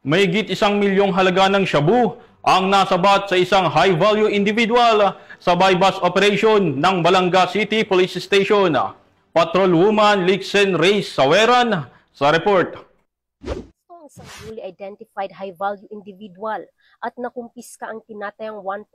Mahigit 1 milyong halaga ng shabu ang nasabat sa isang high-value individual sa bypass operation ng Balanga City Police Station. Patrolwoman Lixen Reyes Saweran sa report. Ang isang newly identified high-value individual at nakumpiska ang tinatayang 1.6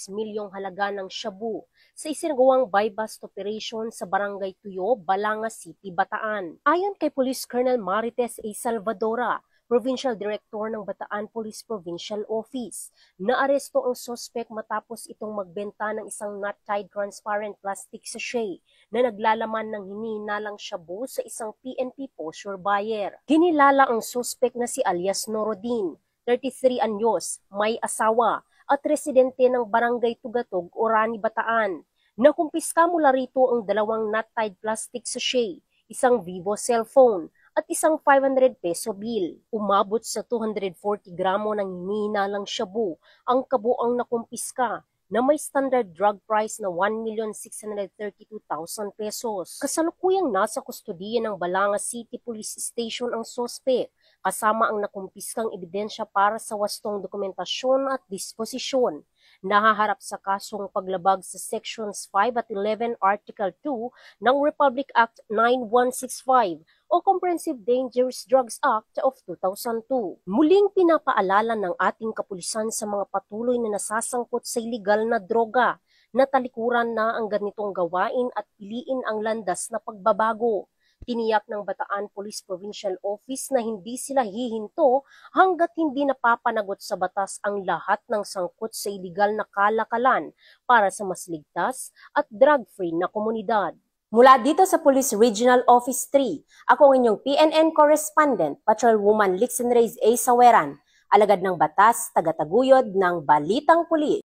milyong halaga ng shabu sa isinagawang buy-bust operation sa Barangay Tuyo, Balanga City, Bataan. Ayon kay Police Colonel Marites A. Salvadora, Provincial Director ng Bataan Police Provincial Office, naaresto ang suspect matapos itong magbenta ng isang not-tied transparent plastic sachet na naglalaman ng hinihinalang shabu sa isang PNP posture buyer. Kinilala ang suspect na si alias Norodin, 33 anyos, may asawa at residente ng Barangay Tugatog, Orani, Bataan. Nakumpiska mula rito ang 2 not-tied plastic sachet, isang Vivo cellphone, at isang 500 peso bill. Umabot sa 240 gramo ng hinihinalang shabu ang kabuang nakumpiska na may standard drug price na 1,632,000 pesos. Kasalukuyang nasa kustodiya ng Balanga City Police Station ang suspect, kasama ang nakumpiskang ebidensya para sa wastong dokumentasyon at disposisyon. Nahaharap sa kasong paglabag sa Sections 5 at 11 Article 2 ng Republic Act 9165 o Comprehensive Dangerous Drugs Act of 2002. Muling pinapaalala ng ating kapulisan sa mga patuloy na nasasangkot sa ilegal na droga na talikuran na ang ganitong gawain at piliin ang landas na pagbabago. Tiniyak ng Bataan Police Provincial Office na hindi sila hihinto hanggat hindi napapanagot sa batas ang lahat ng sangkot sa iligal na kalakalan para sa mas ligtas at drug-free na komunidad. Mula dito sa Police Regional Office 3, ako ang inyong PNN Correspondent, Patrolwoman Lixen Reyes A. Saweran, alagad ng batas, tagataguyod ng Balitang Pulis.